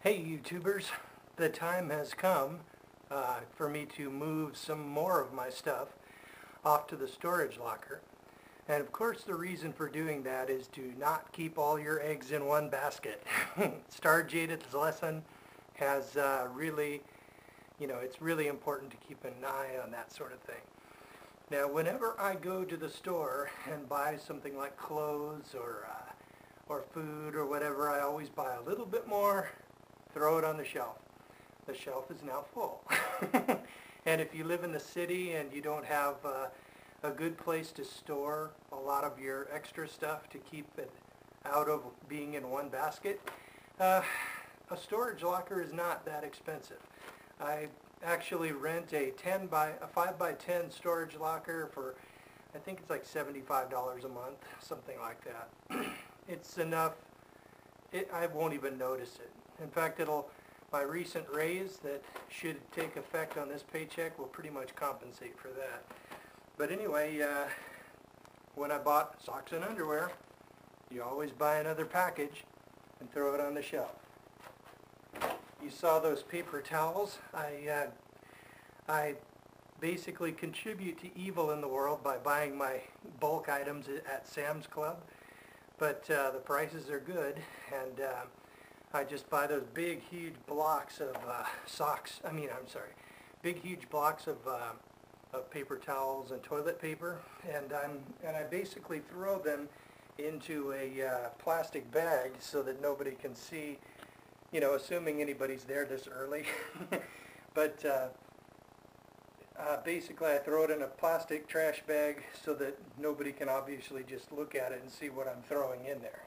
Hey YouTubers, the time has come for me to move some more of my stuff off to the storage locker. And of course the reason for doing that is to not keep all your eggs in one basket. Star Jaded's lesson has really, it's really important to keep an eye on that sort of thing. Now whenever I go to the store and buy something like clothes or food or whatever, I always buy a little bit more, throw it on the shelf. The shelf is now full. And if you live in the city and you don't have a good place to store a lot of your extra stuff to keep it out of being in one basket, a storage locker is not that expensive. I actually rent a 5 by 10 storage locker for, I think it's like $75 a month, something like that. It's enough, I won't even notice it. In fact, my recent raise that should take effect on this paycheck will pretty much compensate for that. But anyway, when I bought socks and underwear, you always buy another package and throw it on the shelf. You saw those paper towels. I basically contribute to evil in the world by buying my bulk items at Sam's Club, but the prices are good, and I just buy those big, huge blocks of big, huge blocks of paper towels and toilet paper, and I basically throw them into a plastic bag so that nobody can see, assuming anybody's there this early. But basically I throw it in a plastic trash bag so that nobody can obviously just look at it and see what I'm throwing in there,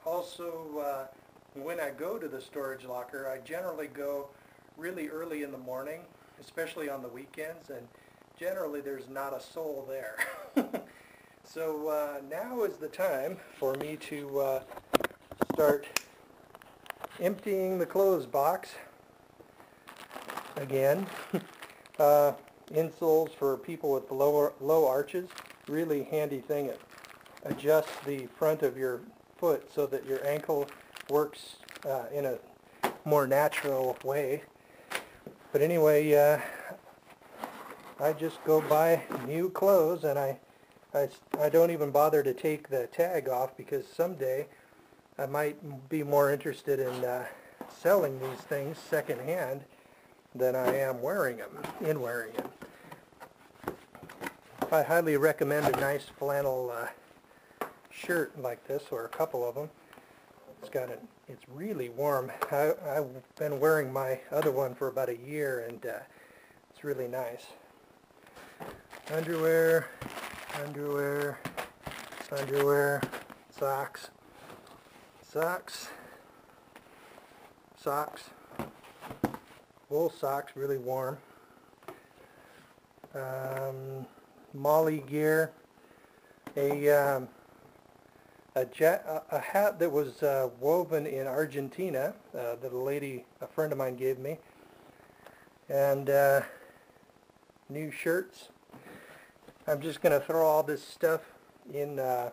Also, when I go to the storage locker, I generally go really early in the morning, especially on the weekends, and generally there's not a soul there. So now is the time for me to start emptying the clothes box again. Insoles for people with low arches, really handy thing. It adjusts the front of your foot so that your ankle works in a more natural way. But anyway, I just go buy new clothes, and I don't even bother to take the tag off, because someday I might be more interested in selling these things secondhand than I am wearing them. I highly recommend a nice flannel shirt like this, or a couple of them. It's really warm. I've been wearing my other one for about a year, and it's really nice. Underwear, socks, wool socks, really warm. Molly gear, a hat that was woven in Argentina that a friend of mine gave me, and new shirts. I'm just going to throw all this stuff in a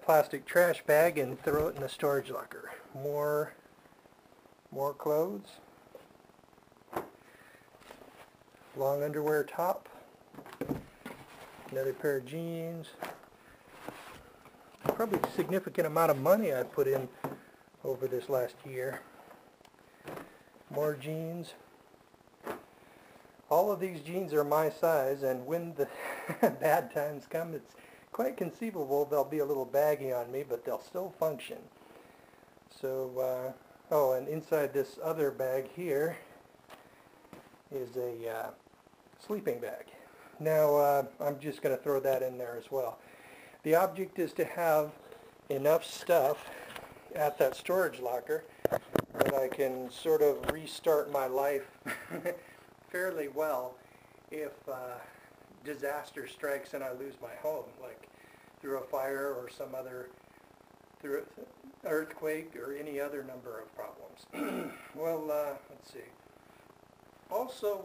plastic trash bag and throw it in the storage locker. More clothes. Long underwear top. Another pair of jeans. Probably a significant amount of money I put in over this last year. More jeans. All of these jeans are my size, and when the bad times come, it's quite conceivable they'll be a little baggy on me, but they'll still function. So, oh, and inside this other bag here is a sleeping bag. Now, I'm just going to throw that in there as well. The object is to have enough stuff at that storage locker that I can sort of restart my life fairly well if disaster strikes and I lose my home, like through a fire or through an earthquake or any other number of problems. Well, let's see. Also,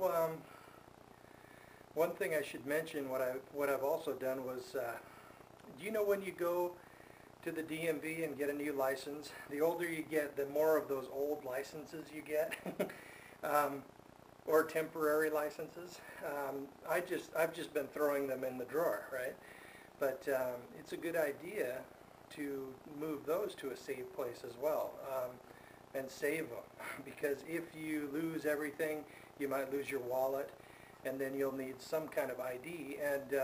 one thing I should mention, what I've also done was, do you know when you go to the DMV and get a new license. The older you get, the more of those old licenses you get, or temporary licenses. I've just been throwing them in the drawer, right? But it's a good idea to move those to a safe place as well, and save them, because if you lose everything, you might lose your wallet, and then you'll need some kind of ID, and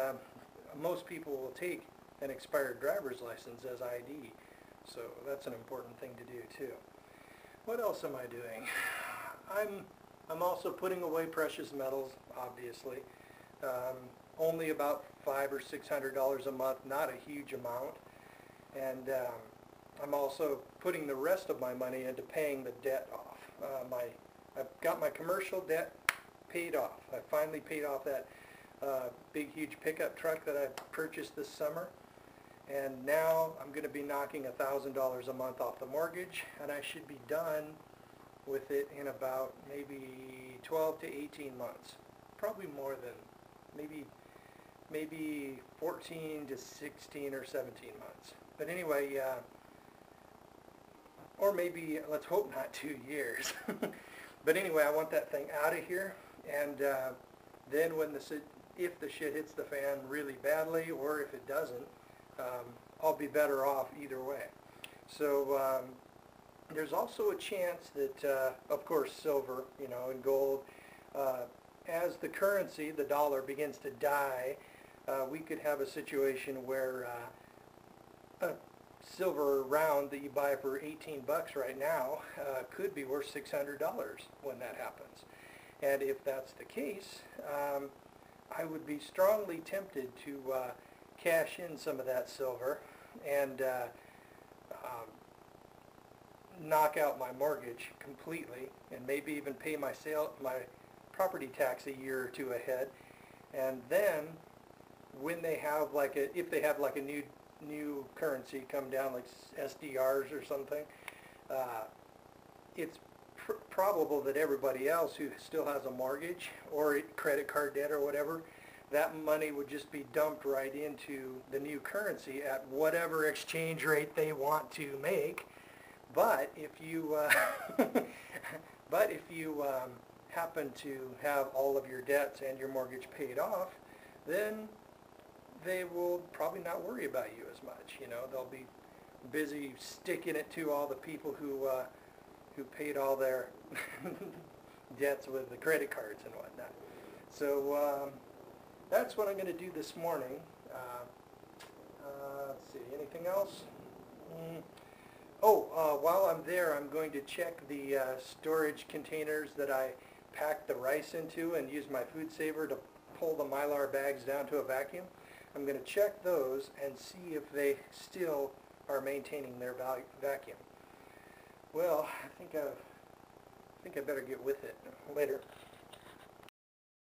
most people will take an expired driver's license as ID, so that's an important thing to do too. What else am I doing? I'm also putting away precious metals, obviously. Only about $500 or $600 a month, not a huge amount, and I'm also putting the rest of my money into paying the debt off. I've got my commercial debt paid off. I finally paid off that big huge pickup truck that I purchased this summer, and now I'm going to be knocking $1,000 a month off the mortgage, and I should be done with it in about maybe 12 to 18 months. Probably more than, maybe 14 to 16 or 17 months. But anyway, or maybe, let's hope not 2 years. But anyway, I want that thing out of here, and then when if the shit hits the fan really badly, or if it doesn't, I'll be better off either way. So there's also a chance that, of course, silver, and gold, as the currency, the dollar, begins to die, we could have a situation where a silver round that you buy for 18 bucks right now could be worth $600 when that happens. And if that's the case, I would be strongly tempted to cash in some of that silver and knock out my mortgage completely, and maybe even pay my property tax a year or two ahead. And then when they have if they have like a new currency come down, like SDRs or something, it's probable that everybody else who still has a mortgage or credit card debt or whatever, that money would just be dumped right into the new currency at whatever exchange rate they want to make. But if you happen to have all of your debts and your mortgage paid off, then they will probably not worry about you as much. They'll be busy sticking it to all the people who paid all their debts with the credit cards and whatnot. So that's what I'm going to do this morning. Let's see, anything else? While I'm there, I'm going to check the storage containers that I packed the rice into and use my food saver to pull the Mylar bags down to a vacuum. I'm going to check those and see if they still are maintaining their vacuum. Well, I think I better get with it later.